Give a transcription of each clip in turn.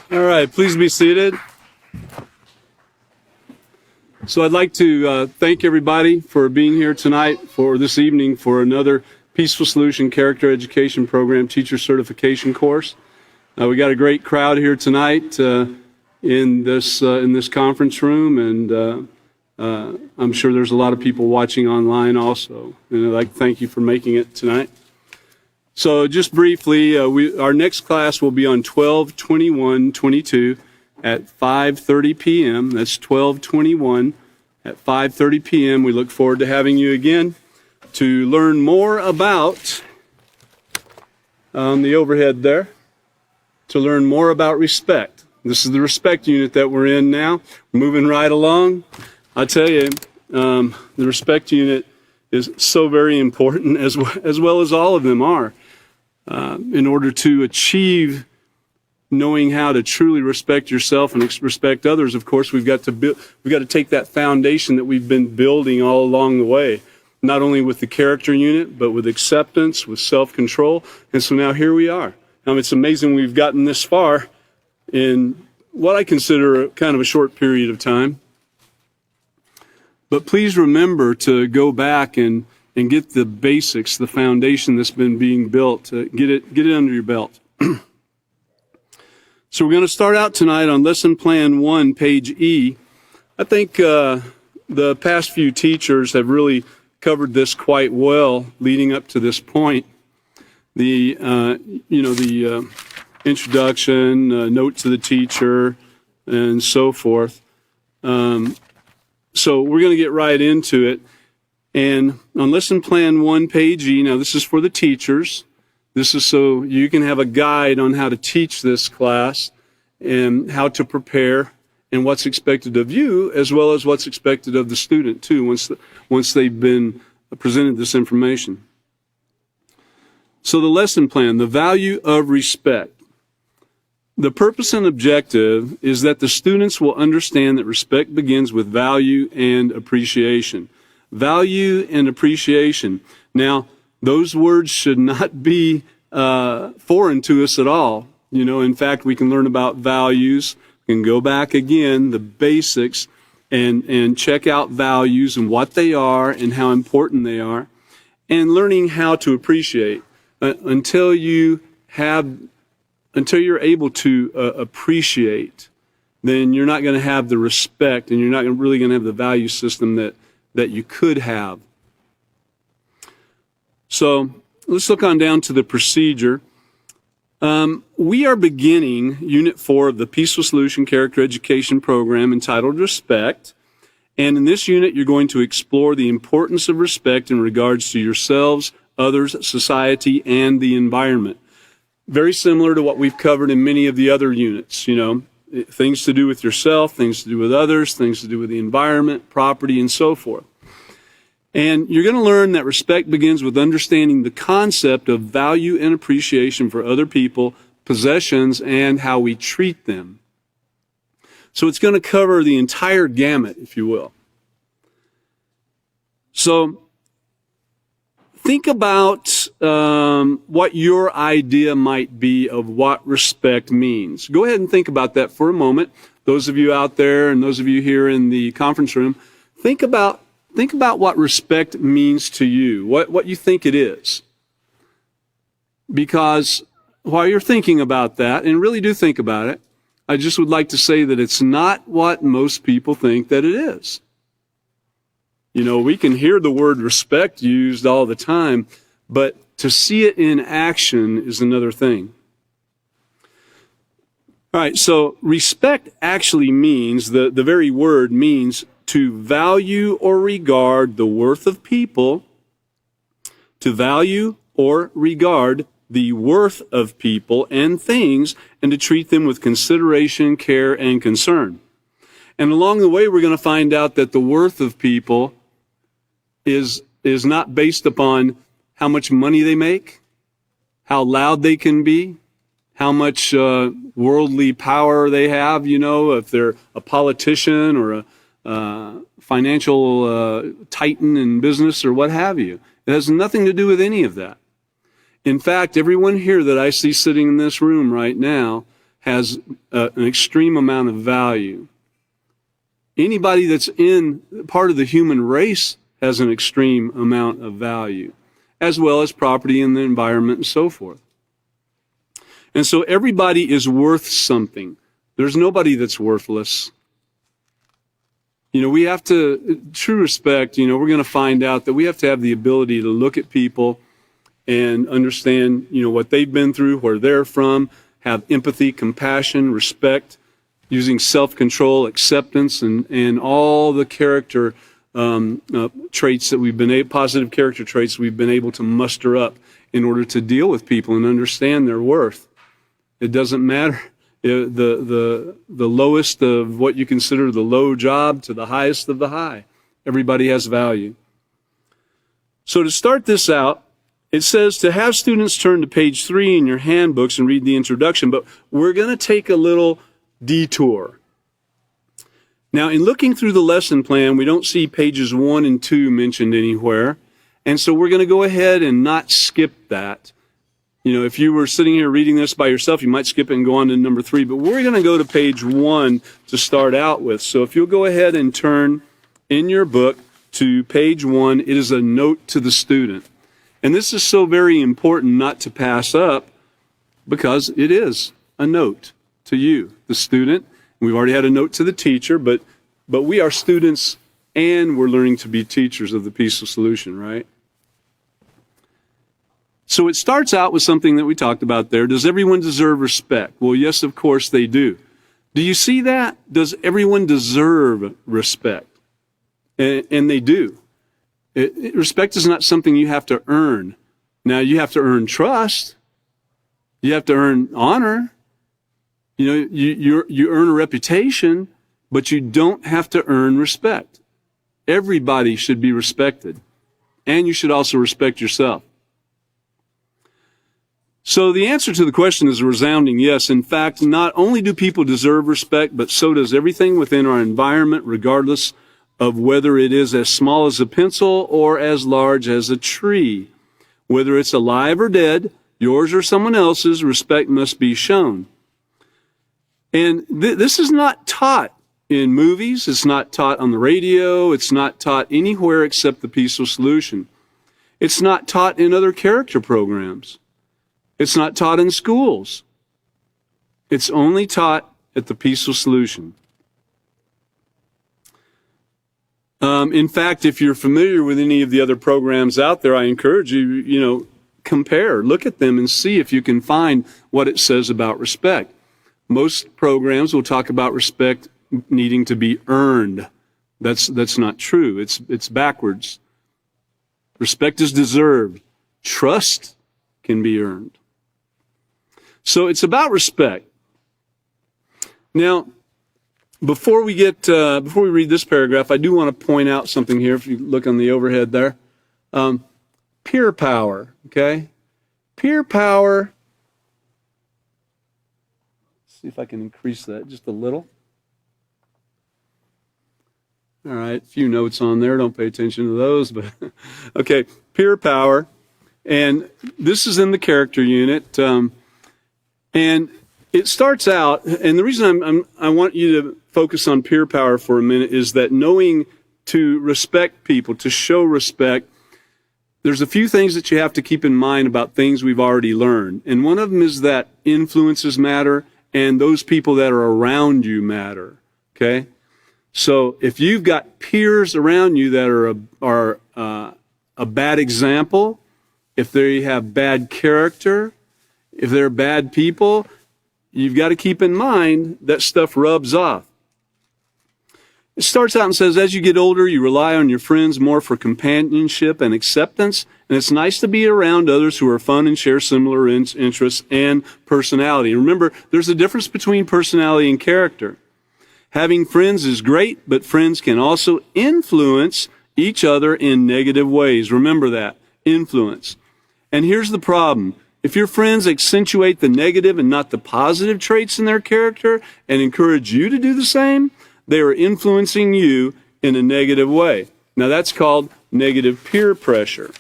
All right, please be seated. So I'd like to thank everybody for being here tonight, for this evening, for another Peaceful Solution Character Education Program Teacher Certification course. We got a great crowd here tonight in this conference room, and I'm sure there's a lot of people watching online also. And I'd like to thank you for making it tonight. So just briefly, our next class will be on 12/21/22 at 5:30 p.m. That's 12/21 at 5:30 p.m. We look forward to having you again to learn more about, on the overhead there, to learn more about respect. This is the respect unit that we're in now. Moving right along. I tell you, the respect unit is so very important, as well as all of them are. In order to achieve knowing how to truly respect yourself and respect others, of course, we've got to take that foundation that we've been building all along the way, not only with the character unit, but with acceptance, with self-control. And so now here we are. It's amazing we've gotten this far in what I consider kind of a short period of time. But please remember to go back and get the basics, the foundation that's been being built. Get it under your belt. So we're going to start out tonight on Lesson Plan 1, page E. I think the past few teachers have really covered this quite well leading up to this point. The introduction, note to the teacher, and so forth. So we're going to get right into it. And on Lesson Plan 1, page E, now this is for the teachers. This is so you can have a guide on how to teach this class and how to prepare and what's expected of you, as well as what's expected of the student, too, once they've been presented this information. So the lesson plan, the value of respect. The purpose and objective is that the students will understand that respect begins with value and appreciation. Value and appreciation. Now, those words should not be foreign to us at all. In fact, we can learn about values. We can go back again, the basics, and check out values and what they are and how important they are, and learning how to appreciate. Until you're able to appreciate, then you're not going to have the respect, and you're not really going to have the value system that you could have. So let's look on down to the procedure. We are beginning Unit 4 of the Peaceful Solution Character Education Program entitled Respect. And in this unit, you're going to explore the importance of respect in regards to yourselves, others, society, and the environment. Very similar to what we've covered in many of the other units, things to do with yourself, things to do with others, things to do with the environment, property, and so forth. And you're going to learn that respect begins with understanding the concept of value and appreciation for other people, possessions, and how we treat them. So it's going to cover the entire gamut, if you will. So think about what your idea might be of what respect means. Go ahead and think about that for a moment. Those of you out there and those of you here in the conference room, think about what respect means to you, what you think it is. Because while you're thinking about that, and really do think about it, I just would like to say that it's not what most people think that it is. We can hear the word respect used all the time, but to see it in action is another thing. All right, so respect actually means, the very word means to value or regard the worth of people, to value or regard the worth of people and things, and to treat them with consideration, care, and concern. And along the way, we're going to find out that the worth of people is not based upon how much money they make, how loud they can be, how much worldly power they have, if they're a politician or a financial titan in business or what have you. It has nothing to do with any of that. In fact, everyone here that I see sitting in this room right now has an extreme amount of value. Anybody that's in part of the human race has an extreme amount of value, as well as property and the environment and so forth. And so everybody is worth something. There's nobody that's worthless. You know, we have to, true respect, you know, we're going to find out that we have to have the ability to look at people and understand, you know, what they've been through, where they're from, have empathy, compassion, respect, using self-control, acceptance, and all the character traits that we've been positive character traits we've been able to muster up in order to deal with people and understand their worth. It doesn't matter the lowest of what you consider the low job to the highest of the high. Everybody has value. So to start this out, it says to have students turn to page 3 in your handbooks and read the introduction, but we're going to take a little detour. Now, in looking through the lesson plan, we don't see pages 1 and 2 mentioned anywhere, and so we're going to go ahead and not skip that. You know, if you were sitting here reading this by yourself, you might skip it and go on to number 3, but we're going to go to page 1 to start out with. So if you'll go ahead and turn in your book to page 1, it is a note to the student. And this is so very important not to pass up because it is a note to you, the student. We've already had a note to the teacher, but we are students and we're learning to be teachers of the Peaceful Solution, right? So it starts out with something that we talked about there. Does everyone deserve respect? Well, yes, of course they do. Do you see that? Does everyone deserve respect? And they do. Respect is not something you have to earn. Now, you have to earn trust. You have to earn honor. You know, you earn a reputation, but you don't have to earn respect. Everybody should be respected. And you should also respect yourself. So the answer to the question is a resounding yes. In fact, not only do people deserve respect, but so does everything within our environment, regardless of whether it is as small as a pencil or as large as a tree. Whether it's alive or dead, yours or someone else's, respect must be shown. And this is not taught in movies. It's not taught on the radio. It's not taught anywhere except the Peaceful Solution. It's not taught in other character programs. It's not taught in schools. It's only taught at the Peaceful Solution. In fact, if you're familiar with any of the other programs out there, I encourage you, compare, look at them and see if you can find what it says about respect. Most programs will talk about respect needing to be earned. That's not true. It's backwards. Respect is deserved. Trust can be earned. So it's about respect. Now, before we read this paragraph, I do want to point out something here. If you look on the overhead there, peer power. Okay, peer power. Let's see if I can increase that just a little. All right, a few notes on there. Don't pay attention to those, but okay, peer power, and this is in the character unit. And it starts out, and the reason I want you to focus on peer power for a minute is that knowing to respect people, to show respect, there's a few things that you have to keep in mind about things we've already learned. And one of them is that influences matter, and those people that are around you matter. Okay? So if you've got peers around you that are a bad example, if they have bad character, if they're bad people, you've got to keep in mind that stuff rubs off. It starts out and says, as you get older, you rely on your friends more for companionship and acceptance, and it's nice to be around others who are fun and share similar interests and personality. And remember, there's a difference between personality and character. Having friends is great, but friends can also influence each other in negative ways. Remember that, influence. And here's the problem. If your friends accentuate the negative and not the positive traits in their character and encourage you to do the same, they are influencing you in a negative way. Now that's called negative peer pressure.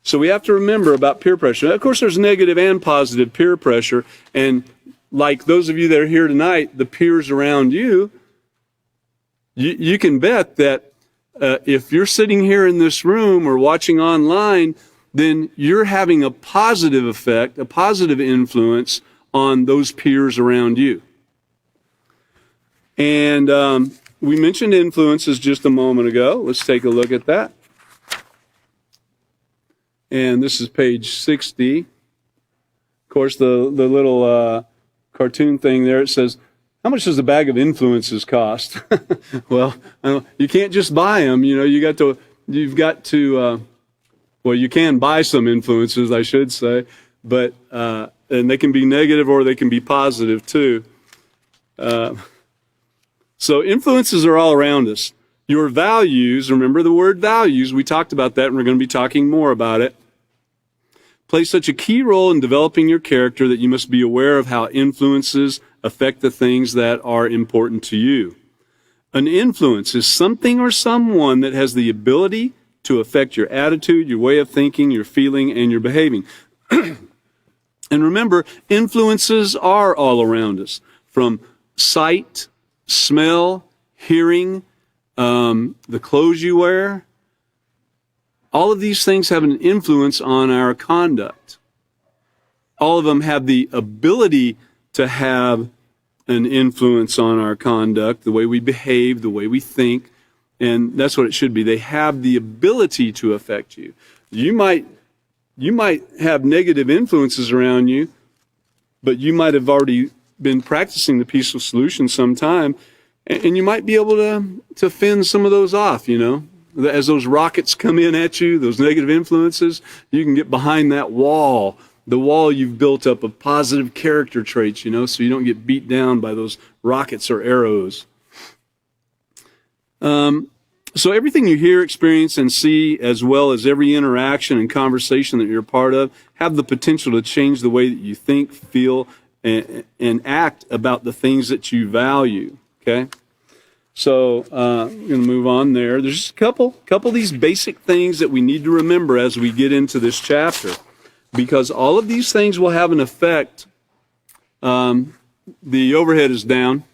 So we have to remember about peer pressure. Now, of course, there's negative and positive peer pressure, and like those of you that are here tonight, the peers around you, you can bet that if you're sitting here in this room or watching online, then you're having a positive effect, a positive influence on those peers around you. And we mentioned influences just a moment ago. Let's take a look at that. And this is page 60. Of course, the little cartoon thing there, it says, how much does a bag of influences cost? Well, you can't just buy them. You know, you've got to, well, you can buy some influences, I should say, but, and they can be negative or they can be positive too. So influences are all around us. Your values, remember the word values, we talked about that and we're going to be talking more about it, play such a key role in developing your character that you must be aware of how influences affect the things that are important to you. An influence is something or someone that has the ability to affect your attitude, your way of thinking, your feeling, and your behaving. And remember, influences are all around us, from sight, smell, hearing, the clothes you wear. All of these things have an influence on our conduct. All of them have the ability to have an influence on our conduct, the way we behave, the way we think, and that's what it should be. They have the ability to affect you. You might have negative influences around you, but you might have already been practicing the peaceful solution sometime, and you might be able to fend some of those off, you know. As those rockets come in at you, those negative influences, you can get behind that wall, the wall you've built up of positive character traits, you know, so you don't get beat down by those rockets or arrows. So everything you hear, experience, and see, as well as every interaction and conversation that you're a part of, have the potential to change the way that you think, feel, and act about the things that you value, okay? So I'm going to move on there. There's just a couple of these basic things that we need to remember as we get into this chapter, because all of these things will have an effect. The overhead is down.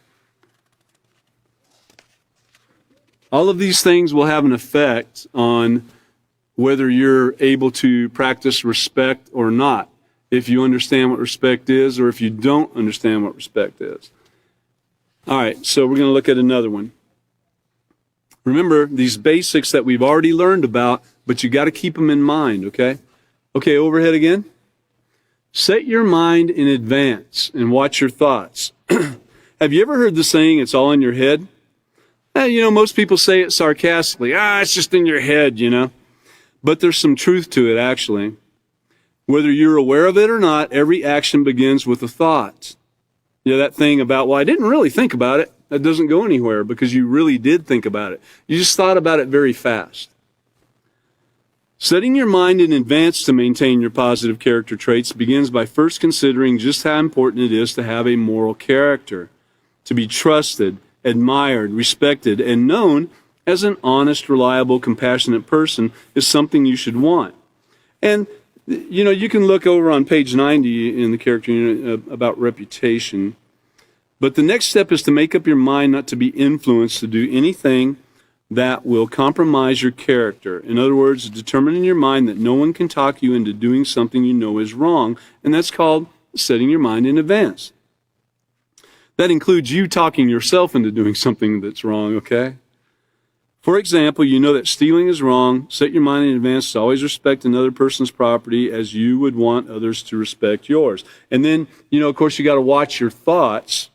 All of these things will have an effect on whether you're able to practice respect or not, if you understand what respect is or if you don't understand what respect is. All right, so we're going to look at another one. Remember these basics that we've already learned about, but you got to keep them in mind, okay? Okay, overhead again. Set your mind in advance and watch your thoughts. Have you ever heard the saying, it's all in your head? You know, most people say it sarcastically. It's just in your head, you know. But there's some truth to it, actually. Whether you're aware of it or not, every action begins with a thought. You know, that thing about, well, I didn't really think about it. That doesn't go anywhere because you really did think about it. You just thought about it very fast. Setting your mind in advance to maintain your positive character traits begins by first considering just how important it is to have a moral character, to be trusted, admired, respected, and known as an honest, reliable, compassionate person is something you should want. And, you know, you can look over on page 90 in the character unit about reputation. But the next step is to make up your mind not to be influenced to do anything that will compromise your character. In other words, determine in your mind that no one can talk you into doing something you know is wrong, and that's called setting your mind in advance. That includes you talking yourself into doing something that's wrong, okay? For example, you know that stealing is wrong. Set your mind in advance to always respect another person's property as you would want others to respect yours. And then, you know, of course, you got to watch your thoughts.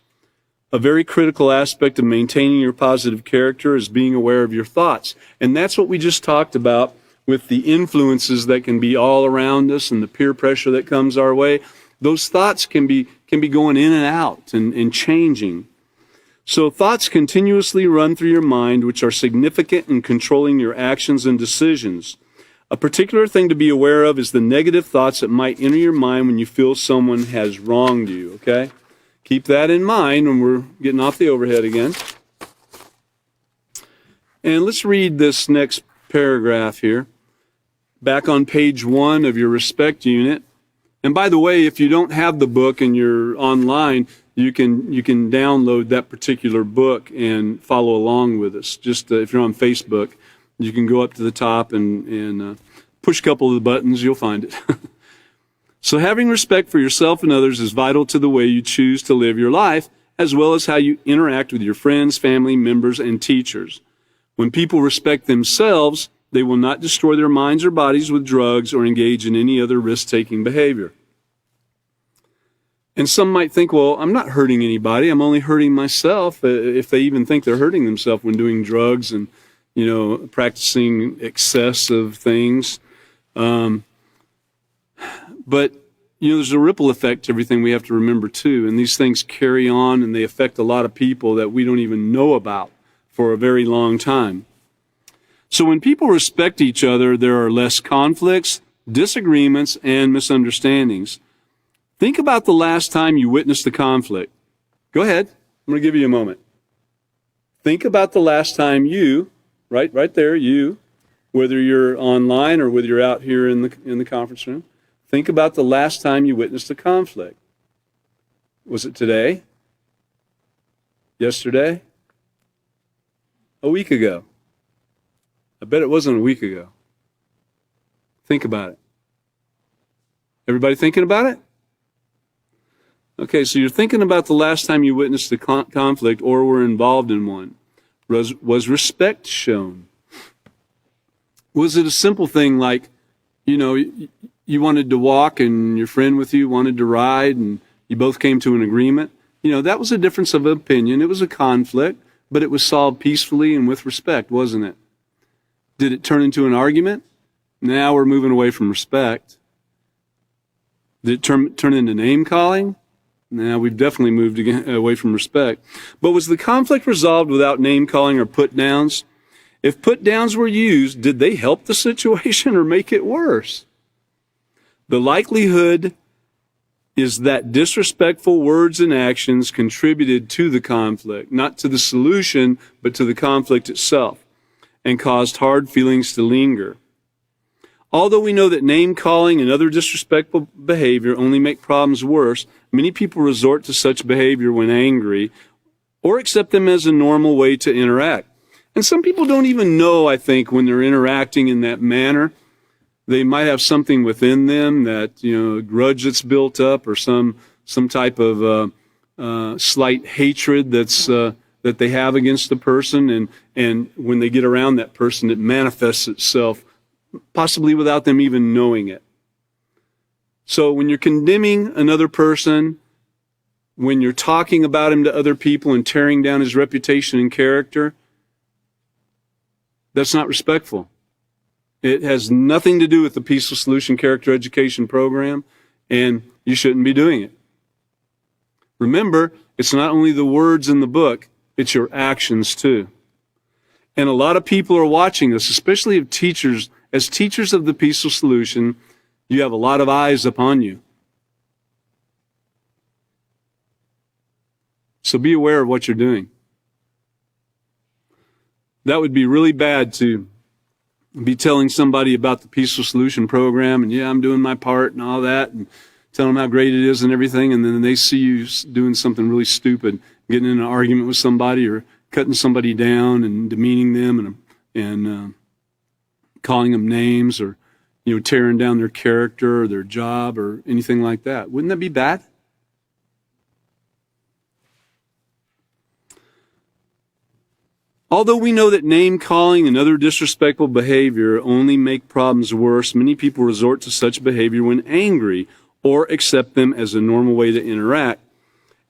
A very critical aspect of maintaining your positive character is being aware of your thoughts. And that's what we just talked about with the influences that can be all around us and the peer pressure that comes our way. Those thoughts can be going in and out and changing. So thoughts continuously run through your mind, which are significant in controlling your actions and decisions. A particular thing to be aware of is the negative thoughts that might enter your mind when you feel someone has wronged you, okay? Keep that in mind when we're getting off the overhead again. And let's read this next paragraph here. Back on page 1 of your respect unit. And by the way, if you don't have the book and you're online, you can download that particular book and follow along with us. Just if you're on Facebook, you can go up to the top and push a couple of the buttons, you'll find it. So having respect for yourself and others is vital to the way you choose to live your life, as well as how you interact with your friends, family members, and teachers. When people respect themselves, they will not destroy their minds or bodies with drugs or engage in any other risk-taking behavior. And some might think, well, I'm not hurting anybody. I'm only hurting myself, if they even think they're hurting themselves when doing drugs and, practicing excessive things. But, there's a ripple effect to everything we have to remember, too. And these things carry on, and they affect a lot of people that we don't even know about for a very long time. So when people respect each other, there are less conflicts, disagreements, and misunderstandings. Think about the last time you witnessed a conflict. Go ahead. I'm going to give you a moment. Think about the last time you, right there, you, whether you're online or whether you're out here in the conference room, think about the last time you witnessed a conflict. Was it today? Yesterday? A week ago? I bet it wasn't a week ago. Think about it. Everybody thinking about it? Okay, so you're thinking about the last time you witnessed a conflict or were involved in one. Was respect shown? Was it a simple thing like, you wanted to walk and your friend with you wanted to ride and you both came to an agreement? That was a difference of opinion. It was a conflict, but it was solved peacefully and with respect, wasn't it? Did it turn into an argument? Now we're moving away from respect. Did it turn into name-calling? Now we've definitely moved away from respect. But was the conflict resolved without name-calling or put-downs? If put-downs were used, did they help the situation or make it worse? The likelihood is that disrespectful words and actions contributed to the conflict, not to the solution, but to the conflict itself, and caused hard feelings to linger. Although we know that name-calling and other disrespectful behavior only make problems worse, many people resort to such behavior when angry or accept them as a normal way to interact. And some people don't even know, I think, when they're interacting in that manner. They might have something within them that, a grudge that's built up or some type of slight hatred that they have against the person. And when they get around that person, it manifests itself, possibly without them even knowing it. So when you're condemning another person, when you're talking about him to other people and tearing down his reputation and character, that's not respectful. It has nothing to do with the Peaceful Solution Character Education Program, and you shouldn't be doing it. Remember, it's not only the words in the book, it's your actions too. And a lot of people are watching us, especially as teachers of the Peaceful Solution. You have a lot of eyes upon you. So be aware of what you're doing. That would be really bad to be telling somebody about the Peaceful Solution Program and, I'm doing my part and all that, and telling them how great it is and everything, and then they see you doing something really stupid, getting in an argument with somebody or cutting somebody down and demeaning them and calling them names or, tearing down their character or their job or anything like that. Wouldn't that be bad? Although we know that name-calling and other disrespectful behavior only make problems worse, many people resort to such behavior when angry or accept them as a normal way to interact.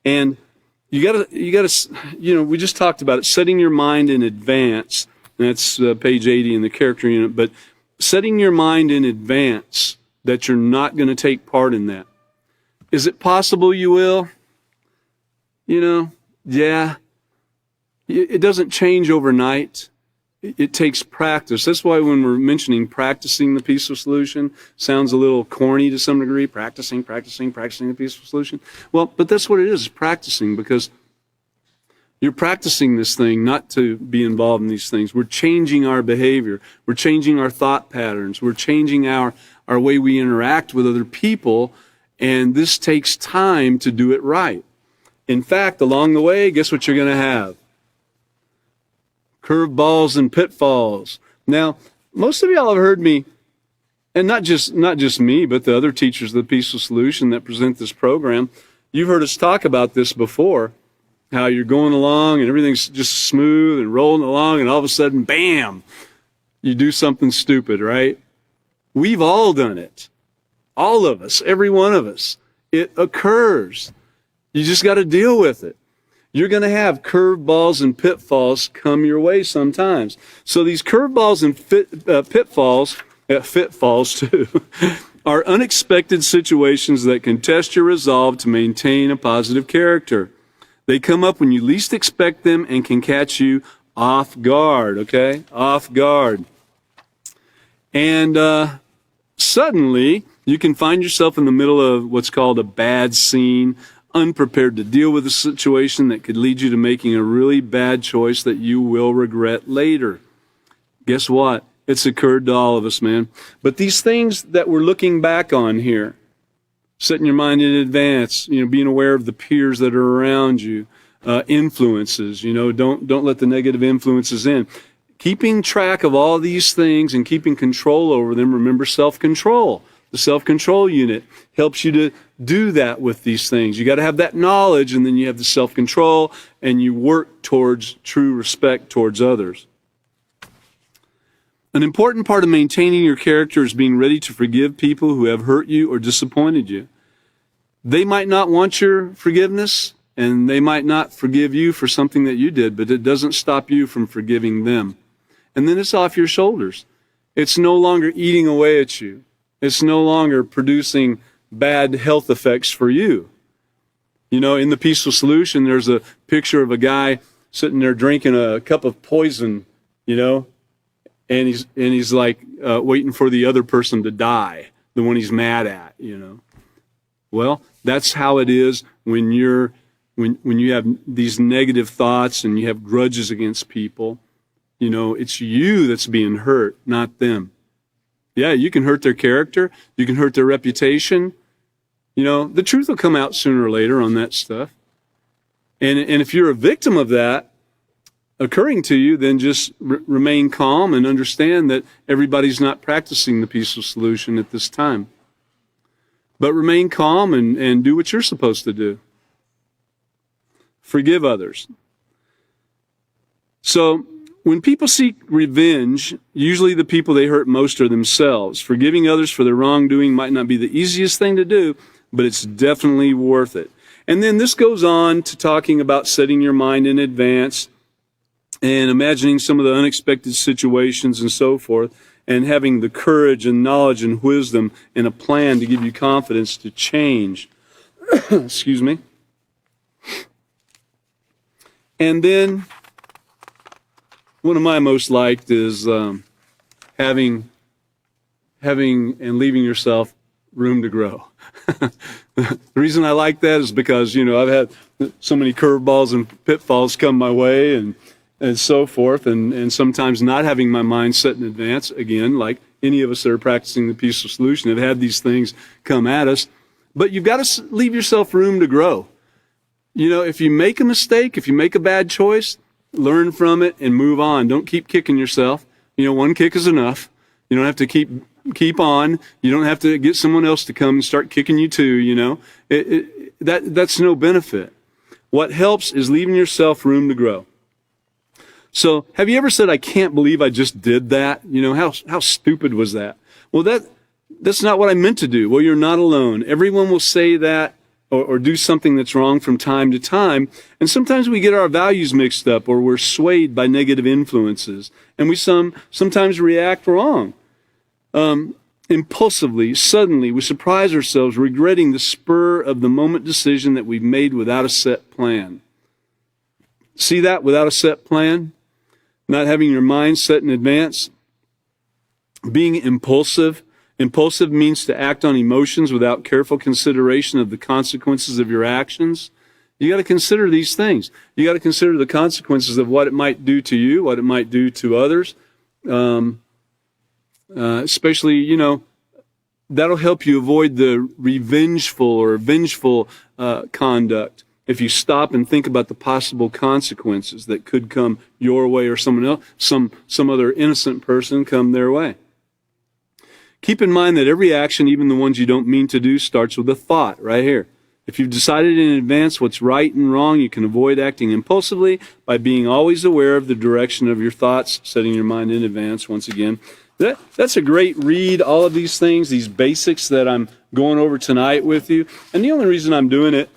And you gotta, we just talked about it, setting your mind in advance. That's page 80 in the character unit, but setting your mind in advance that you're not going to take part in that. Is it possible you will? Yeah. It doesn't change overnight. It takes practice. That's why when we're mentioning practicing the Peaceful Solution, sounds a little corny to some degree, practicing the Peaceful Solution. Well, but that's what it is, practicing, because you're practicing this thing not to be involved in these things. We're changing our behavior. We're changing our thought patterns. We're changing our way we interact with other people. And this takes time to do it right. In fact, along the way, guess what you're going to have? Curveballs and pitfalls. Now, most of y'all have heard me, and not just me, but the other teachers of the Peaceful Solution that present this program. You've heard us talk about this before, how you're going along and everything's just smooth and rolling along, and all of a sudden, bam, you do something stupid, right? We've all done it. All of us, every one of us. It occurs. You just got to deal with it. You're going to have curveballs and pitfalls come your way sometimes. So these curveballs and pitfalls too, are unexpected situations that can test your resolve to maintain a positive character. They come up when you least expect them and can catch you off guard, okay? Off guard. And suddenly, you can find yourself in the middle of what's called a bad scene, unprepared to deal with a situation that could lead you to making a really bad choice that you will regret later. Guess what? It's occurred to all of us, man. But these things that we're looking back on here, setting your mind in advance, being aware of the peers that are around you, influences, don't let the negative influences in. Keeping track of all these things and keeping control over them, remember self-control. The self-control unit helps you to do that with these things. You got to have that knowledge, and then you have the self-control, and you work towards true respect towards others. An important part of maintaining your character is being ready to forgive people who have hurt you or disappointed you. They might not want your forgiveness, and they might not forgive you for something that you did, but it doesn't stop you from forgiving them. And then it's off your shoulders. It's no longer eating away at you. It's no longer producing bad health effects for you. In the Peaceful Solution, there's a picture of a guy sitting there drinking a cup of poison, and he's like waiting for the other person to die, the one he's mad at, Well, that's how it is when you have these negative thoughts and you have grudges against people. It's you that's being hurt, not them. Yeah, you can hurt their character. You can hurt their reputation. The truth will come out sooner or later on that stuff. And if you're a victim of that occurring to you, then just remain calm and understand that everybody's not practicing the Peaceful Solution at this time. But remain calm and do what you're supposed to do. Forgive others. So, when people seek revenge, usually the people they hurt most are themselves. Forgiving others for their wrongdoing might not be the easiest thing to do, but it's definitely worth it. And then this goes on to talking about setting your mind in advance and imagining some of the unexpected situations and so forth, and having the courage and knowledge and wisdom and a plan to give you confidence to change. Excuse me. And then one of my most liked is having and leaving yourself room to grow. The reason I like that is because, I've had so many curveballs and pitfalls come my way and so forth, and sometimes not having my mind set in advance, again, like any of us that are practicing the Peaceful Solution have had these things come at us. But you've got to leave yourself room to grow. If you make a mistake, if you make a bad choice, learn from it and move on. Don't keep kicking yourself. One kick is enough. You don't have to keep on. You don't have to get someone else to come and start kicking you too, That's no benefit. What helps is leaving yourself room to grow. So, have you ever said, I can't believe I just did that? How stupid was that? Well, that's not what I meant to do. Well, you're not alone. Everyone will say that or do something that's wrong from time to time. And sometimes we get our values mixed up, or we're swayed by negative influences. And we sometimes react wrong. Impulsively, suddenly, we surprise ourselves regretting the spur of the moment decision that we've made without a set plan. See that? Without a set plan? Not having your mind set in advance? Being impulsive. Impulsive means to act on emotions without careful consideration of the consequences of your actions. You got to consider these things. You got to consider the consequences of what it might do to you, what it might do to others. Especially, that'll help you avoid the revengeful or vengeful conduct. If you stop and think about the possible consequences that could come your way or someone else, some other innocent person come their way. Keep in mind that every action, even the ones you don't mean to do, starts with a thought right here. If you've decided in advance what's right and wrong, you can avoid acting impulsively by being always aware of the direction of your thoughts, setting your mind in advance once again. That's a great read, all of these things, these basics that I'm going over tonight with you. And the only reason I'm doing it,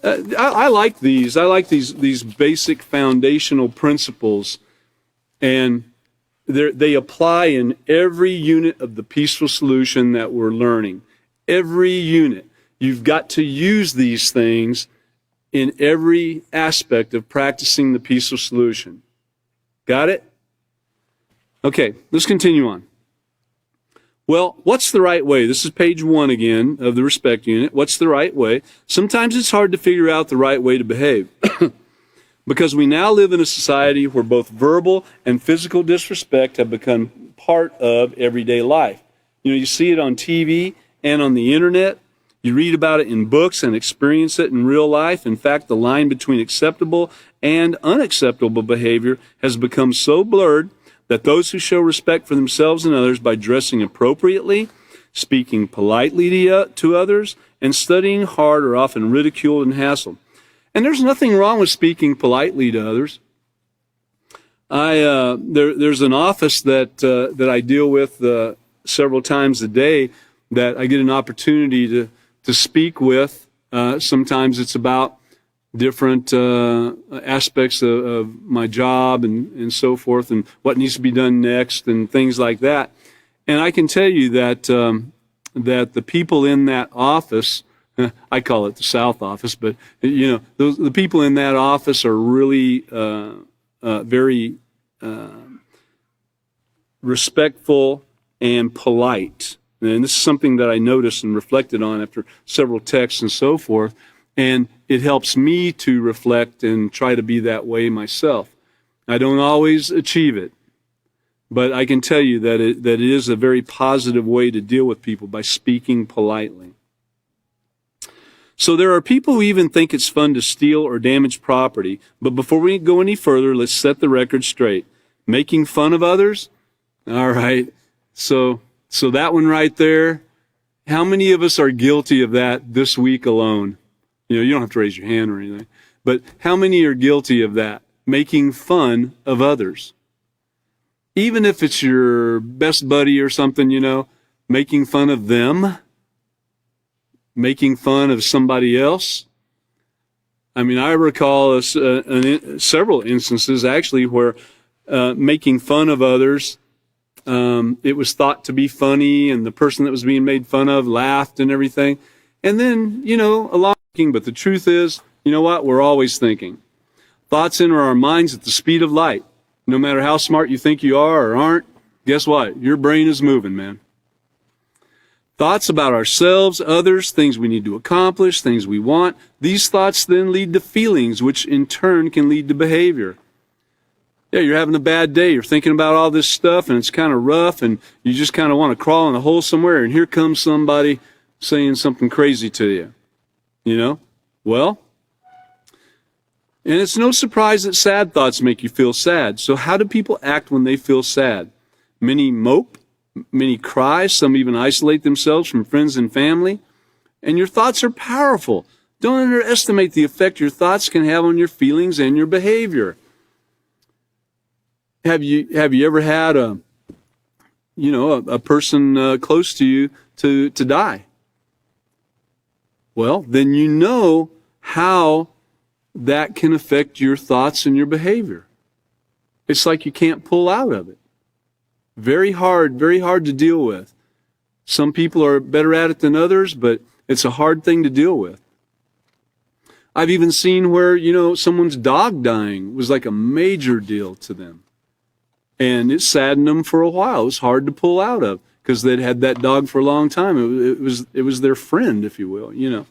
I like these. I like these basic foundational principles. And they apply in every unit of the Peaceful Solution that we're learning. Every unit. You've got to use these things in every aspect of practicing the Peaceful Solution. Got it? Okay, let's continue on. Well, what's the right way? This is page 1 again of the Respect Unit. What's the right way? Sometimes it's hard to figure out the right way to behave because we now live in a society where both verbal and physical disrespect have become part of everyday life. You know, you see it on TV and on the internet. You read about it in books and experience it in real life. In fact, the line between acceptable and unacceptable behavior has become so blurred that those who show respect for themselves and others by dressing appropriately, speaking politely to others, and studying hard are often ridiculed and hassled. And there's nothing wrong with speaking politely to others. There's an office that I deal with several times a day that I get an opportunity to speak with. Sometimes it's about different aspects of my job and so forth, and what needs to be done next and things like that. And I can tell you that that the people in that office, I call it the South office, but you know, the people in that office are really very respectful and polite. And this is something that I noticed and reflected on after several texts and so forth. And it helps me to reflect and try to be that way myself. I don't always achieve it, but I can tell you that it is a very positive way to deal with people, by speaking politely. So there are people who even think it's fun to steal or damage property. But before we go any further, let's set the record straight. Making fun of others? All right. So that one right there, how many of us are guilty of that this week alone? You know, you don't have to raise your hand or anything, but how many are guilty of that? Making fun of others. Even if it's your best buddy or something, you know, making fun of them, making fun of somebody else. I mean, I recall several instances actually where making fun of others, it was thought to be funny, and the person that was being made fun of laughed and everything. And then, you know, a lot. But the truth is, you know what? We're always thinking. Thoughts enter our minds at the speed of light. No matter how smart you think you are or aren't, guess what? Your brain is moving, man. Thoughts about ourselves, others, things we need to accomplish, things we want. These thoughts then lead to feelings, which in turn can lead to behavior. Yeah, you're having a bad day. You're thinking about all this stuff, and it's kind of rough, and you just kind of want to crawl in a hole somewhere, and here comes somebody saying something crazy to you. You know? Well, and it's no surprise that sad thoughts make you feel sad. So how do people act when they feel sad? Many mope, many cry, some even isolate themselves from friends and family. And your thoughts are powerful. Don't underestimate the effect your thoughts can have on your feelings and your behavior. Have you ever had a person close to you to die? Well, then you know how that can affect your thoughts and your behavior. It's like you can't pull out of it. Very hard to deal with. Some people are better at it than others, but it's a hard thing to deal with. I've even seen where, you know, someone's dog dying was like a major deal to them. And it saddened them for a while. It was hard to pull out of, because they'd had that dog for a long time. It was their friend, if you will. You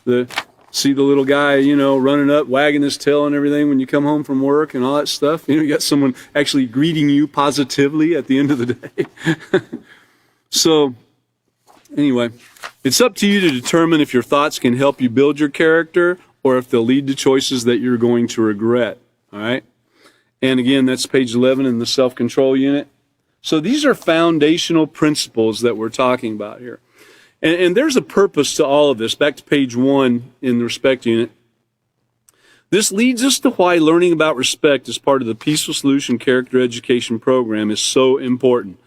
know, see the little guy, you know, running up, wagging his tail and everything when you come home from work and all that stuff. You know, you got someone actually greeting you positively at the end of the day. So anyway, it's up to you to determine if your thoughts can help you build your character or if they'll lead to choices that you're going to regret. All right? And again, that's page 11 in the self-control unit. So these are foundational principles that we're talking about here. And there's a purpose to all of this. Back to page 1 in the respect unit. This leads us to why learning about respect as part of the Peaceful Solution Character Education Program is so important.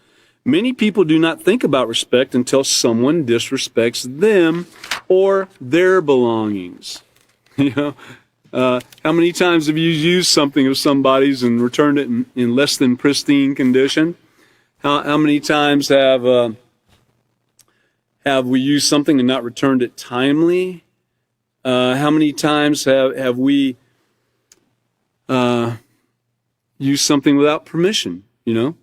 Many people do not think about respect until someone disrespects them or their belongings. You know, how many times have you used something of somebody's and returned it in less than pristine condition? How many times have we used something and not returned it timely? How many times have we used something without permission, you know?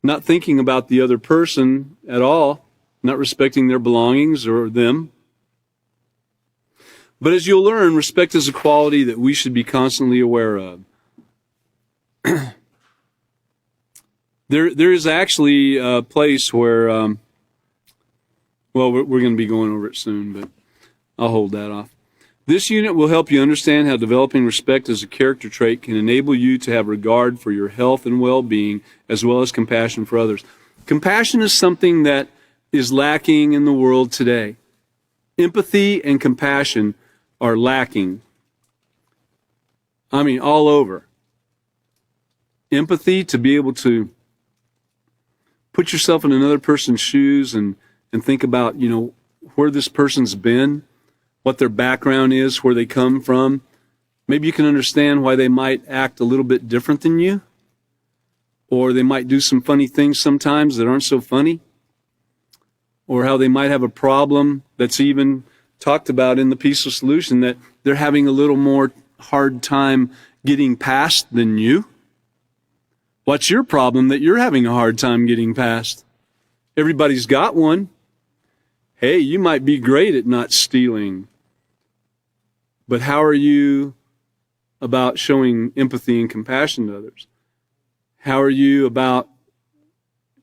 Not thinking about the other person at all, not respecting their belongings or them. But as you'll learn, respect is a quality that we should be constantly aware of. There is actually a place where, well, we're going to be going over it soon, but I'll hold that off. This unit will help you understand how developing respect as a character trait can enable you to have regard for your health and well-being, as well as compassion for others. Compassion is something that is lacking in the world today. Empathy and compassion are lacking. I mean, all over. Empathy, to be able to put yourself in another person's shoes and think about, you know, where this person's been, what their background is, where they come from. Maybe you can understand why they might act a little bit different than you, or they might do some funny things sometimes that aren't so funny, or how they might have a problem that's even talked about in the Peaceful Solution that they're having a little more hard time getting past than you. What's your problem that you're having a hard time getting past? Everybody's got one. Hey, you might be great at not stealing, but how are you about showing empathy and compassion to others? How are you about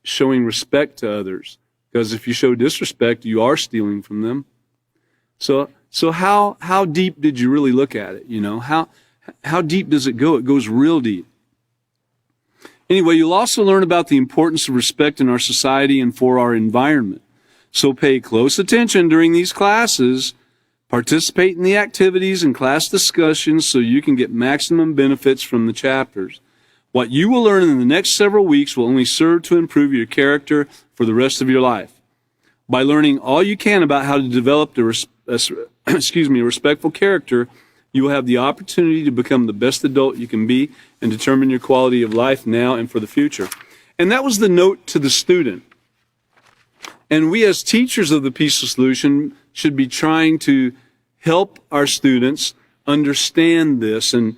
showing respect to others? Because if you show disrespect, you are stealing from them. So how deep did you really look at it? You know, how deep does it go? It goes real deep. Anyway, you'll also learn about the importance of respect in our society and for our environment. So pay close attention during these classes. Participate in the activities and class discussions so you can get maximum benefits from the chapters. What you will learn in the next several weeks will only serve to improve your character for the rest of your life. By learning all you can about how to develop a respectful character, you will have the opportunity to become the best adult you can be and determine your quality of life now and for the future. And that was the note to the student. And we as teachers of the Peaceful Solution should be trying to help our students understand this and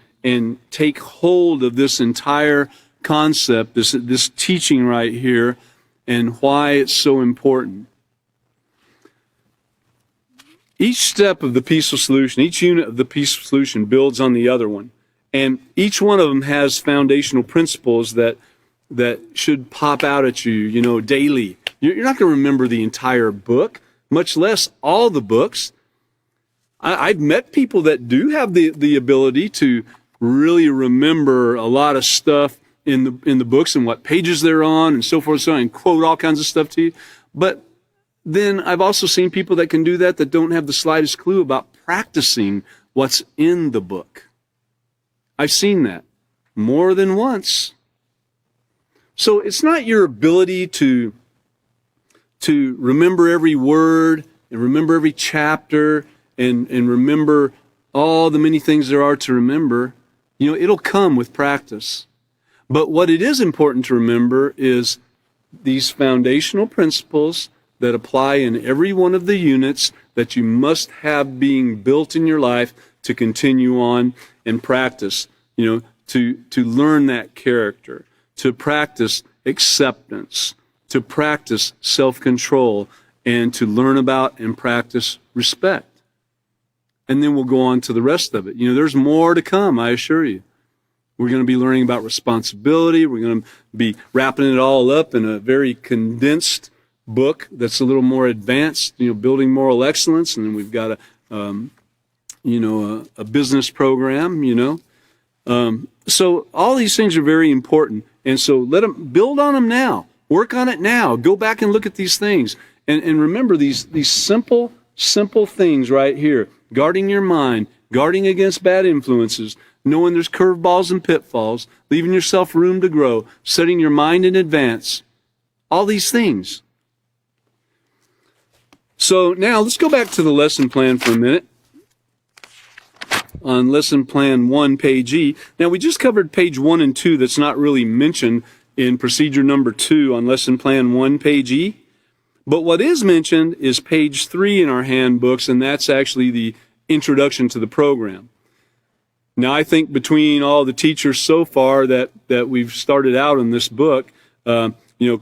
take hold of this entire concept, this teaching right here, and why it's so important. Each step of the Peaceful Solution, each unit of the Peaceful Solution builds on the other one. And each one of them has foundational principles that should pop out at you, you know, daily. You're not going to remember the entire book, much less all the books. I've met people that do have the ability to really remember a lot of stuff in the books and what pages they're on and so forth and so on, and quote all kinds of stuff to you. But then I've also seen people that can do that don't have the slightest clue about practicing what's in the book. I've seen that more than once. So it's not your ability to remember every word and remember every chapter and remember all the many things there are to remember. You know, it'll come with practice. But what it is important to remember is these foundational principles that apply in every one of the units that you must have being built in your life to continue on and practice, you know, to learn that character, to practice acceptance, to practice self-control, and to learn about and practice respect. And then we'll go on to the rest of it. You know, there's more to come, I assure you. We're going to be learning about responsibility. We're going to be wrapping it all up in a very condensed book that's a little more advanced, building moral excellence, and then we've got a business program, So all these things are very important, and so let them build on them now. Work on it now. Go back and look at these things, and remember these simple things right here: guarding your mind, guarding against bad influences, knowing there's curveballs and pitfalls, leaving yourself room to grow, setting your mind in advance. All these things. So now let's go back to the lesson plan for a minute. On lesson plan 1, page E. Now we just covered page 1 and 2 that's not really mentioned in procedure number 2 on lesson plan 1, page E. But what is mentioned is page 3 in our handbooks, and that's actually the introduction to the program. Now I think between all the teachers so far that we've started out in this book,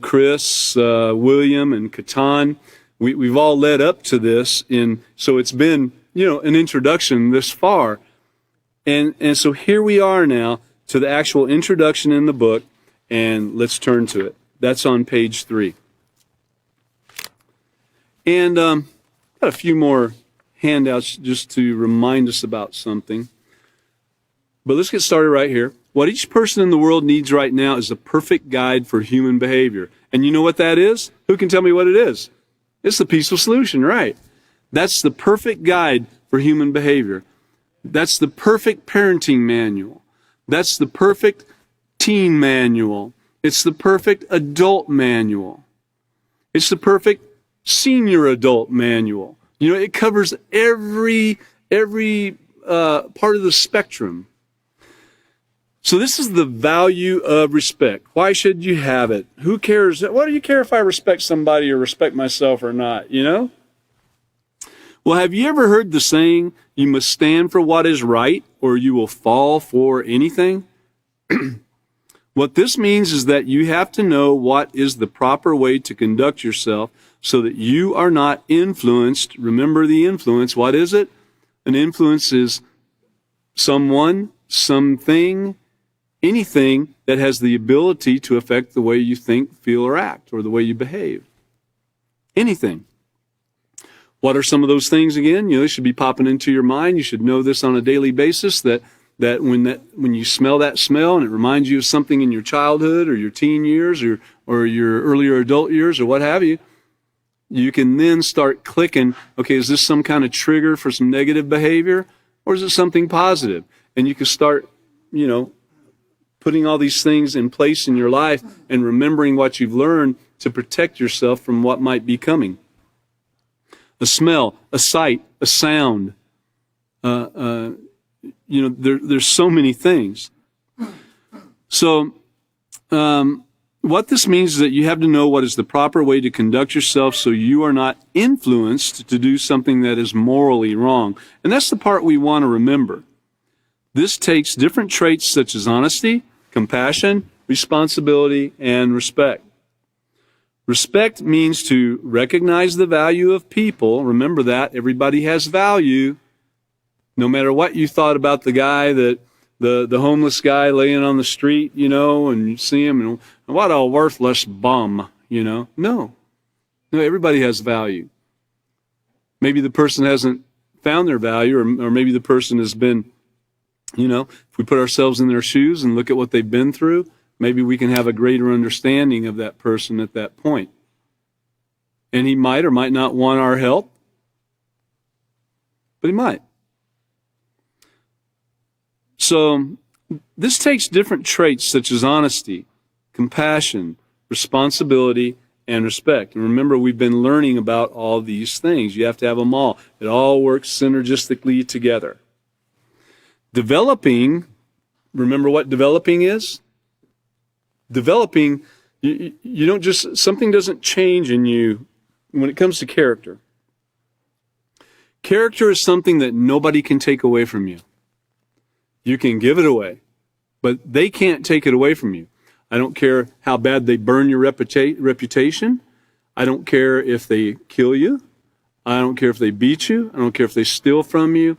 Chris, William, and Catan, we've all led up to this, so it's been, an introduction this far. And so here we are now to the actual introduction in the book, and let's turn to it. That's on page 3. And got a few more handouts just to remind us about something. But let's get started right here. What each person in the world needs right now is a perfect guide for human behavior. And you know what that is? Who can tell me what it is? It's the Peaceful Solution, right? That's the perfect guide for human behavior. That's the perfect parenting manual. That's the perfect teen manual. It's the perfect adult manual. It's the perfect senior adult manual. It covers every part of the spectrum. So this is the value of respect. Why should you have it? Who cares? What do you care if I respect somebody or respect myself or not, Well, have you ever heard the saying, you must stand for what is right or you will fall for anything? What this means is that you have to know what is the proper way to conduct yourself so that you are not influenced. Remember the influence. What is it? An influence is someone, something, anything that has the ability to affect the way you think, feel, or act, or the way you behave. Anything. What are some of those things again? They should be popping into your mind. You should know this on a daily basis, that when you smell that smell and it reminds you of something in your childhood or your teen years or your earlier adult years or what have you, you can then start clicking, okay, is this some kind of trigger for some negative behavior or is it something positive? And you can start, putting all these things in place in your life and remembering what you've learned to protect yourself from what might be coming. A smell, a sight, a sound. There's so many things. So what this means is that you have to know what is the proper way to conduct yourself so you are not influenced to do something that is morally wrong. And that's the part we want to remember. This takes different traits such as honesty, compassion, responsibility, and respect. Respect means to recognize the value of people. Remember that. Everybody has value. No matter what you thought about the guy, the homeless guy laying on the street, and you see him, and what a worthless bum, No, everybody has value. Maybe the person hasn't found their value, or maybe the person has been, if we put ourselves in their shoes and look at what they've been through, maybe we can have a greater understanding of that person at that point. And he might or might not want our help, but he might. So this takes different traits such as honesty, compassion, responsibility, and respect. And remember, we've been learning about all these things. You have to have them all. It all works synergistically together. Developing, remember what developing is? Developing, you don't just, something doesn't change in you when it comes to character. Character is something that nobody can take away from you. You can give it away, but they can't take it away from you. I don't care how bad they burn your reputation. I don't care if they kill you. I don't care if they beat you. I don't care if they steal from you.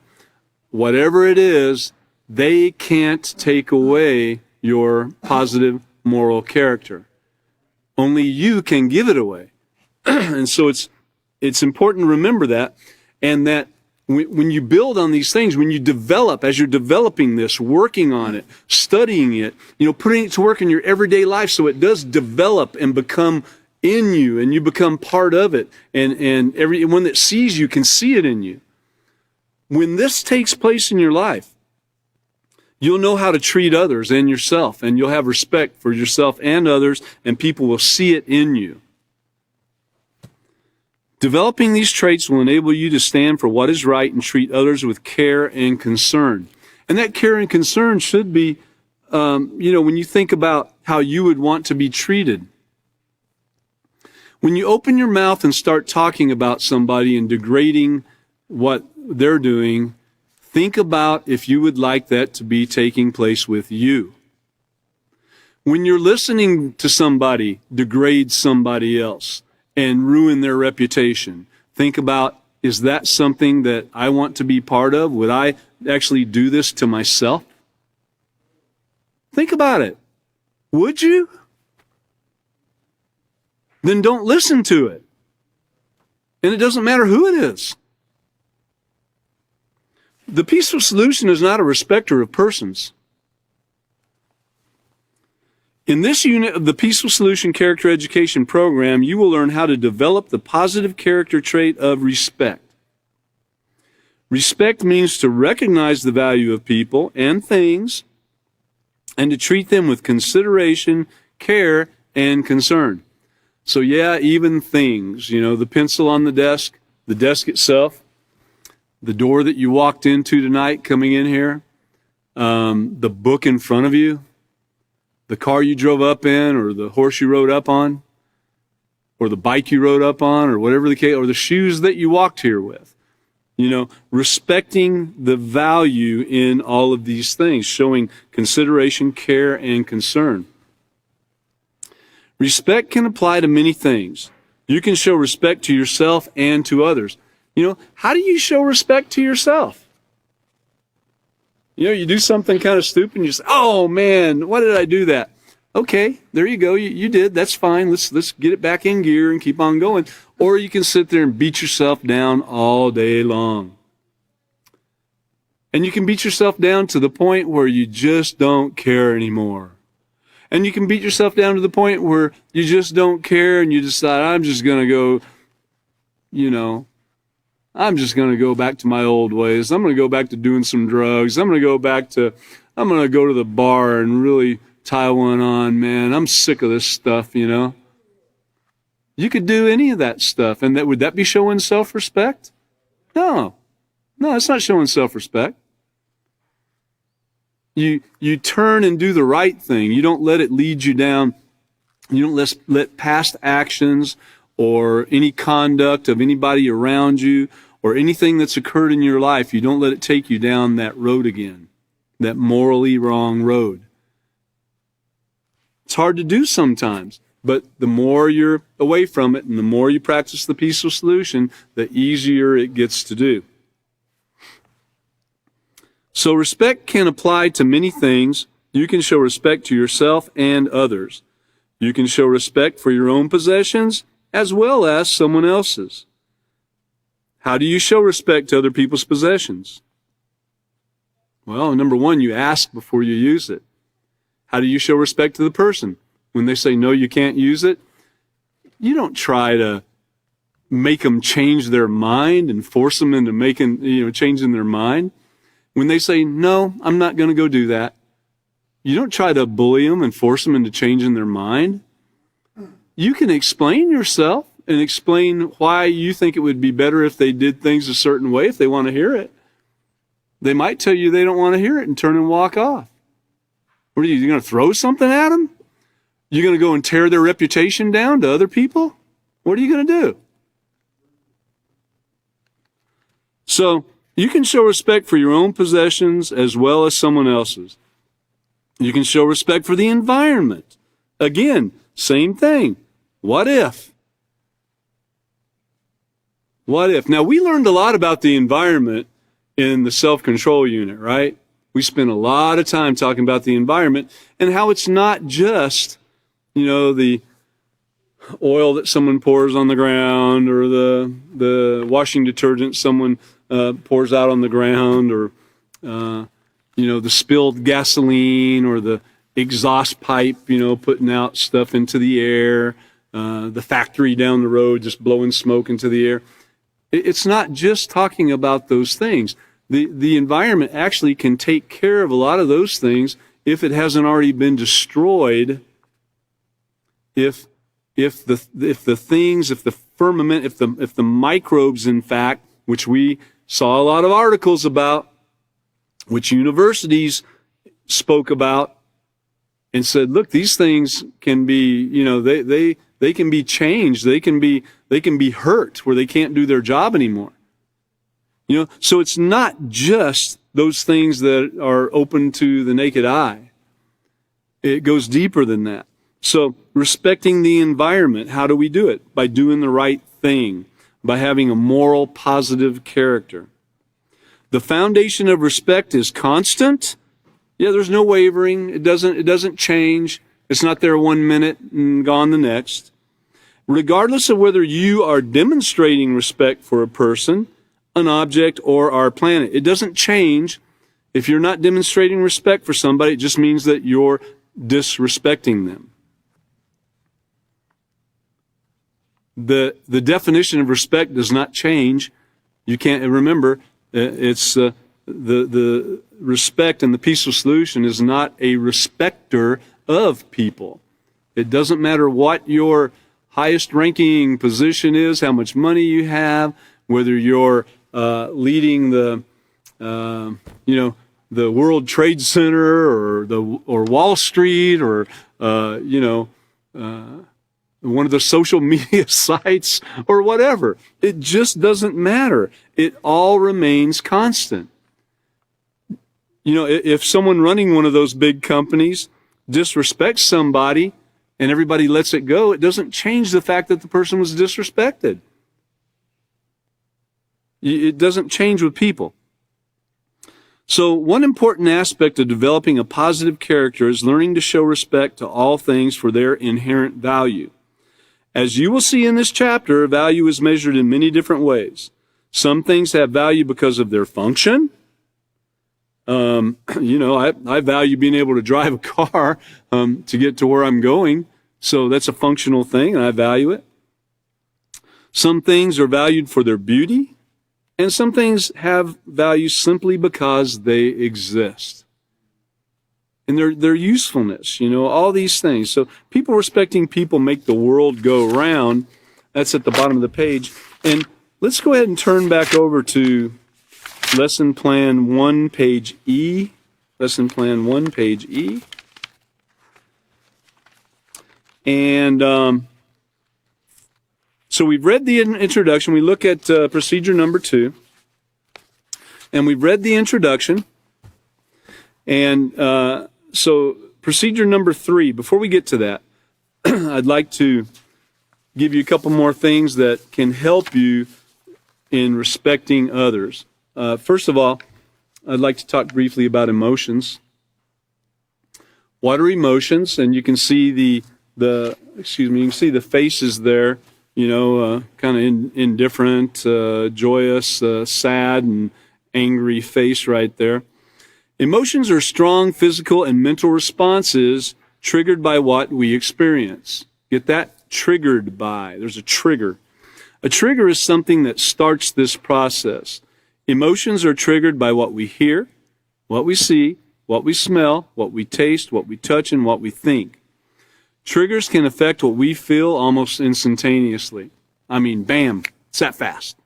Whatever it is, they can't take away your positive moral character. Only you can give it away. And so it's important to remember that, and that when you build on these things, when you develop, as you're developing this, working on it, studying it, putting it to work in your everyday life so it does develop and become in you and you become part of it, and everyone that sees you can see it in you. When this takes place in your life, you'll know how to treat others and yourself, and you'll have respect for yourself and others, and people will see it in you. Developing these traits will enable you to stand for what is right and treat others with care and concern. And that care and concern should be, when you think about how you would want to be treated. When you open your mouth and start talking about somebody and degrading what they're doing, think about if you would like that to be taking place with you. When you're listening to somebody degrade somebody else and ruin their reputation, think about, is that something that I want to be part of? Would I actually do this to myself? Think about it. Would you? Then don't listen to it. And it doesn't matter who it is. The Peaceful Solution is not a respecter of persons. In this unit of the Peaceful Solution Character Education Program, you will learn how to develop the positive character trait of respect. Respect means to recognize the value of people and things and to treat them with consideration, care, and concern. So yeah, even things, the pencil on the desk itself, the door that you walked into tonight coming in here, the book in front of you, the car you drove up in, or the horse you rode up on, or the bike you rode up on, or whatever the case, or the shoes that you walked here with. Respecting the value in all of these things, showing consideration, care, and concern. Respect can apply to many things. You can show respect to yourself and to others. How do you show respect to yourself? You do something kind of stupid and you say, oh man, why did I do that? Okay, there you go. You did. That's fine. Let's get it back in gear and keep on going. Or you can sit there and beat yourself down all day long. And you can beat yourself down to the point where you just don't care anymore. And you can beat yourself down to the point where you just don't care and you decide, I'm just going to go, I'm just going to go back to my old ways. I'm going to go back to doing some drugs. I'm going to go to the bar and really tie one on, man. I'm sick of this stuff, You could do any of that stuff. And would that be showing self-respect? No, it's not showing self-respect. You turn and do the right thing. You don't let it lead you down. You don't let past actions or any conduct of anybody around you or anything that's occurred in your life, you don't let it take you down that road again, that morally wrong road. It's hard to do sometimes, but the more you're away from it and the more you practice the Peaceful Solution, the easier it gets to do. So respect can apply to many things. You can show respect to yourself and others. You can show respect for your own possessions as well as someone else's. How do you show respect to other people's possessions? Well, number one, you ask before you use it. How do you show respect to the person? When they say, no, you can't use it, you don't try to make them change their mind and force them into changing their mind. When they say, no, I'm not going to go do that, you don't try to bully them and force them into changing their mind. You can explain yourself and explain why you think it would be better if they did things a certain way if they want to hear it. They might tell you they don't want to hear it and turn and walk off. What are you going to throw something at them? You're going to go and tear their reputation down to other people? What are you going to do? So, you can show respect for your own possessions as well as someone else's. You can show respect for the environment. Again, same thing. What if? What if? Now, we learned a lot about the environment in the self-control unit, right? We spent a lot of time talking about the environment and how it's not just, the oil that someone pours on the ground, or the washing detergent someone pours out on the ground, or the spilled gasoline, or the exhaust pipe, putting out stuff into the air, the factory down the road just blowing smoke into the air. It's not just talking about those things. The environment actually can take care of a lot of those things if it hasn't already been destroyed. If the firmament, if the microbes, in fact, which we saw a lot of articles about, which universities spoke about and said, look, these things can be, they can be changed. They can be hurt where they can't do their job anymore. So it's not just those things that are open to the naked eye. It goes deeper than that. So respecting the environment, how do we do it? By doing the right thing, by having a moral, positive character. The foundation of respect is constant. Yeah, there's no wavering. It doesn't change. It's not there 1 minute and gone the next. Regardless of whether you are demonstrating respect for a person, an object, or our planet, it doesn't change. If you're not demonstrating respect for somebody, it just means that you're disrespecting them. The definition of respect does not change. You can't remember. It's the respect and the peaceful solution is not a respecter of people. It doesn't matter what your highest ranking position is, how much money you have, whether you're leading the World Trade Center or Wall Street or one of the social media sites or whatever. It just doesn't matter. It all remains constant. If someone running one of those big companies disrespects somebody and everybody lets it go, it doesn't change the fact that the person was disrespected. It doesn't change with people. So one important aspect of developing a positive character is learning to show respect to all things for their inherent value. As you will see in this chapter, value is measured in many different ways. Some things have value because of their function. I value being able to drive a car to get to where I'm going. So that's a functional thing, and I value it. Some things are valued for their beauty, and some things have value simply because they exist. And their usefulness, all these things. So people respecting people make the world go round. That's at the bottom of the page. And let's go ahead and turn back over to Lesson Plan 1, page E. Lesson Plan 1, page E. And so we've read the introduction. We look at procedure number 2. And we've read the introduction. And so procedure number 3, before we get to that, I'd like to give you a couple more things that can help you in respecting others. First of all, I'd like to talk briefly about emotions. What are emotions? And you can see the faces there, kind of indifferent, joyous, sad, and angry face right there. Emotions are strong physical and mental responses triggered by what we experience. Get that? Triggered by. There's a trigger. A trigger is something that starts this process. Emotions are triggered by what we hear, what we see, what we smell, what we taste, what we touch, and what we think. Triggers can affect what we feel almost instantaneously. I mean, bam, it's that fast.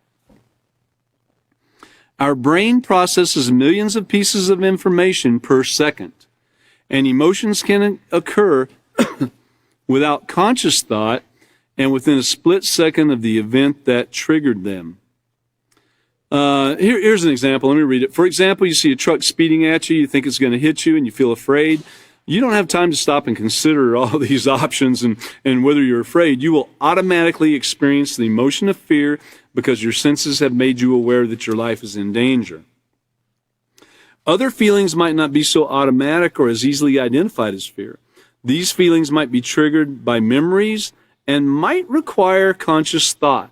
Our brain processes millions of pieces of information per second, and emotions can occur without conscious thought and within a split second of the event that triggered them. Here's an example. Let me read it. For example, you see a truck speeding at you. You think it's going to hit you, and you feel afraid. You don't have time to stop and consider all these options and whether you're afraid. You will automatically experience the emotion of fear because your senses have made you aware that your life is in danger. Other feelings might not be so automatic or as easily identified as fear. These feelings might be triggered by memories and might require conscious thought.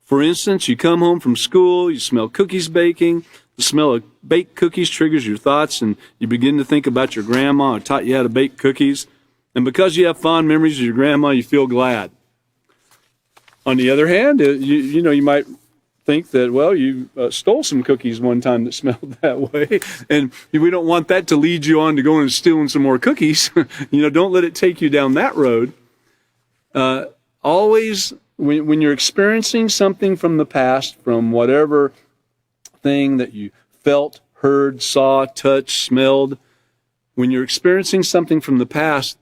For instance, you come home from school, you smell cookies baking. The smell of baked cookies triggers your thoughts, and you begin to think about your grandma who taught you how to bake cookies. And because you have fond memories of your grandma, you feel glad. On the other hand, you might think that, well, you stole some cookies one time that smelled that way, and we don't want that to lead you on to going and stealing some more cookies. Don't let it take you down that road. Always, when you're experiencing something from the past, from whatever thing that you felt, heard, saw, touched, smelled, when you're experiencing something from the past,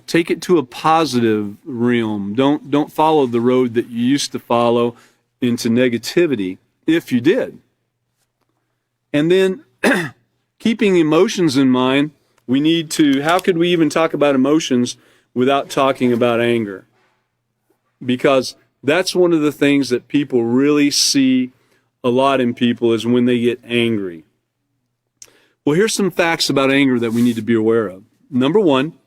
take it to a positive realm. Don't follow the road that you used to follow into negativity, if you did. And then keeping emotions in mind, how could we even talk about emotions without talking about anger? Because that's one of the things that people really see a lot in people is when they get angry. Well, here's some facts about anger that we need to be aware of. Number one,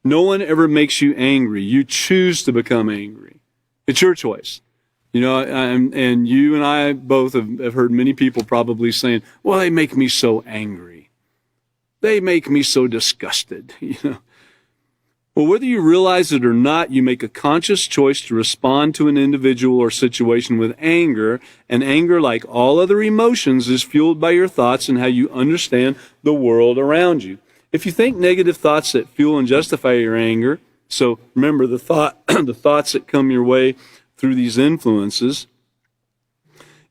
no one ever makes you angry. You choose to become angry. It's your choice. And you and I both have heard many people probably saying, well, they make me so angry. They make me so disgusted. Well, whether you realize it or not, you make a conscious choice to respond to an individual or situation with anger, and anger, like all other emotions, is fueled by your thoughts and how you understand the world around you. If you think negative thoughts that fuel and justify your anger, so remember the thoughts that come your way through these influences,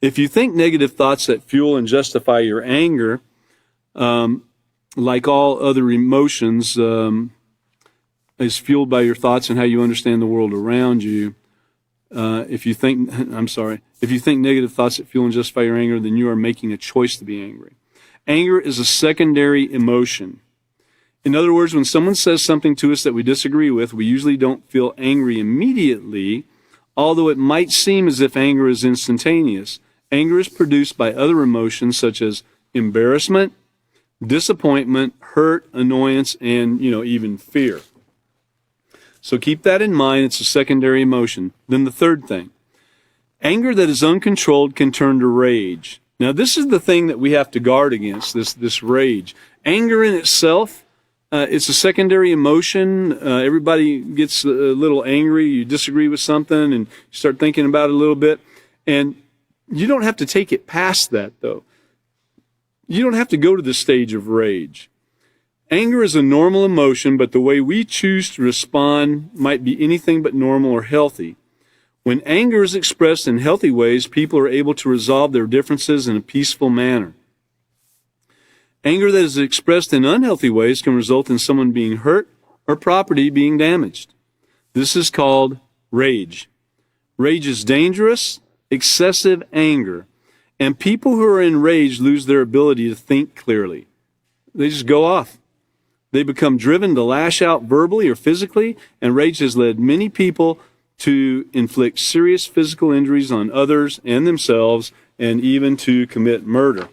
if you think negative thoughts that fuel and justify your anger, like all other emotions, is fueled by your thoughts and how you understand the world around you. If you think negative thoughts that fuel and justify your anger, then you are making a choice to be angry. Anger is a secondary emotion. In other words, when someone says something to us that we disagree with, we usually don't feel angry immediately, although it might seem as if anger is instantaneous. Anger is produced by other emotions such as embarrassment, disappointment, hurt, annoyance, and, even fear. So keep that in mind. It's a secondary emotion. Then the third thing, anger that is uncontrolled can turn to rage. Now, this is the thing that we have to guard against, this rage. Anger in itself, it's a secondary emotion. Everybody gets a little angry. You disagree with something and you start thinking about it a little bit. And you don't have to take it past that, though. You don't have to go to the stage of rage. Anger is a normal emotion, but the way we choose to respond might be anything but normal or healthy. When anger is expressed in healthy ways, people are able to resolve their differences in a peaceful manner. Anger that is expressed in unhealthy ways can result in someone being hurt or property being damaged. This is called rage. Rage is dangerous, excessive anger, and people who are enraged lose their ability to think clearly. They just go off. They become driven to lash out verbally or physically, and rage has led many people to inflict serious physical injuries on others and themselves, and even to commit murder.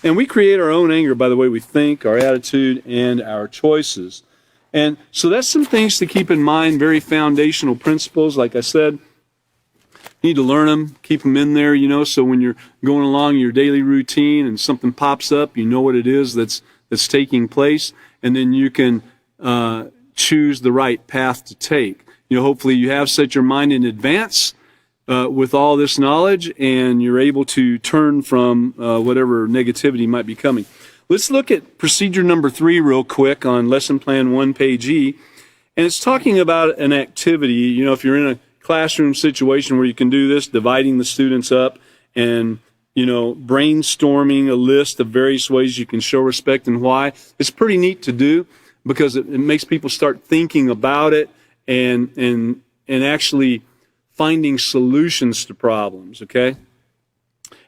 And we create our own anger by the way we think, our attitude, and our choices. And so that's some things to keep in mind, very foundational principles. Like I said, you need to learn them, keep them in there, so when you're going along your daily routine and something pops up, you know what it is that's taking place, and then you can choose the right path to take. Hopefully you have set your mind in advance with all this knowledge, and you're able to turn from whatever negativity might be coming. Let's look at procedure number 3 real quick on lesson plan 1, page E, and it's talking about an activity. If you're in a classroom situation where you can do this, dividing the students up and brainstorming a list of various ways you can show respect and why. It's pretty neat to do because it makes people start thinking about it and actually finding solutions to problems, okay?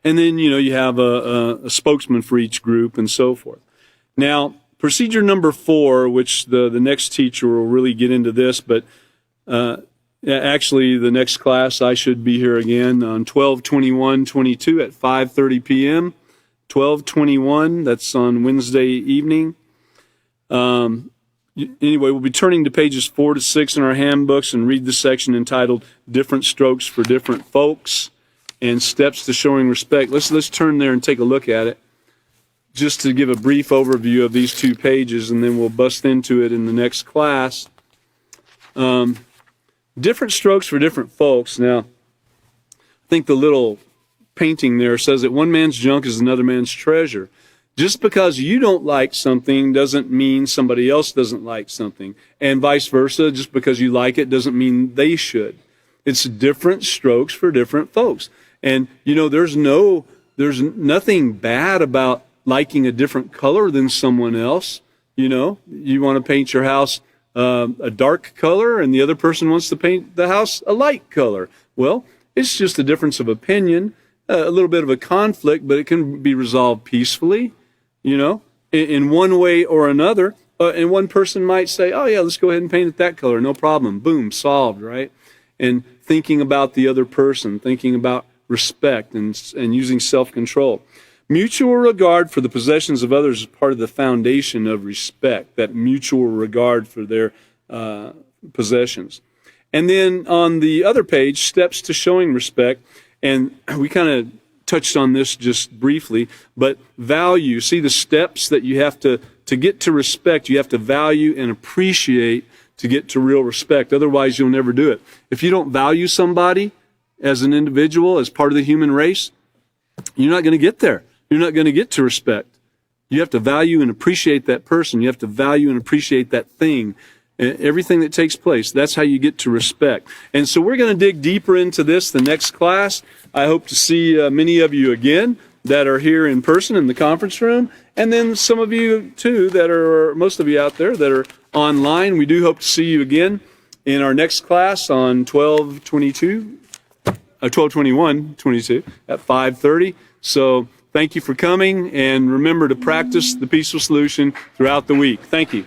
And then, you have a spokesman for each group and so forth. Now, procedure number 4, which the next teacher will really get into this, but actually, the next class, I should be here again on 12/21/22 at 5:30 p.m. 12/21, that's on Wednesday evening. Anyway, we'll be turning to pages 4 to 6 in our handbooks and read the section entitled Different Strokes for Different Folks and Steps to Showing Respect. Let's turn there and take a look at it, just to give a brief overview of these 2 pages, and then we'll bust into it in the next class. Different strokes for different folks. Now, I think the little painting there says that one man's junk is another man's treasure. Just because you don't like something doesn't mean somebody else doesn't like something. And vice versa, just because you like it doesn't mean they should. It's different strokes for different folks. And, you know, there's nothing bad about liking a different color than someone else. You know, you want to paint your house a dark color and the other person wants to paint the house a light color. Well, it's just a difference of opinion, a little bit of a conflict, but it can be resolved peacefully. You know, in one way or another, and one person might say, oh yeah, let's go ahead and paint it that color, no problem, boom, solved, right? And thinking about the other person, thinking about respect and using self-control. Mutual regard for the possessions of others is part of the foundation of respect, that mutual regard for their possessions. And then on the other page, steps to showing respect, and we kind of touched on this just briefly, but value. See the steps that you have to get to respect, you have to value and appreciate to get to real respect. Otherwise, you'll never do it. If you don't value somebody as an individual, as part of the human race, you're not going to get there. You're not going to get to respect. You have to value and appreciate that person. You have to value and appreciate that thing. Everything that takes place, that's how you get to respect. And so we're going to dig deeper into this the next class. I hope to see many of you again that are here in person in the conference room, and then some of you too that are, most of you out there that are online. We do hope to see you again in our next class on 12/21/22 at 5:30. So thank you for coming, and remember to practice the Peaceful Solution throughout the week. Thank you.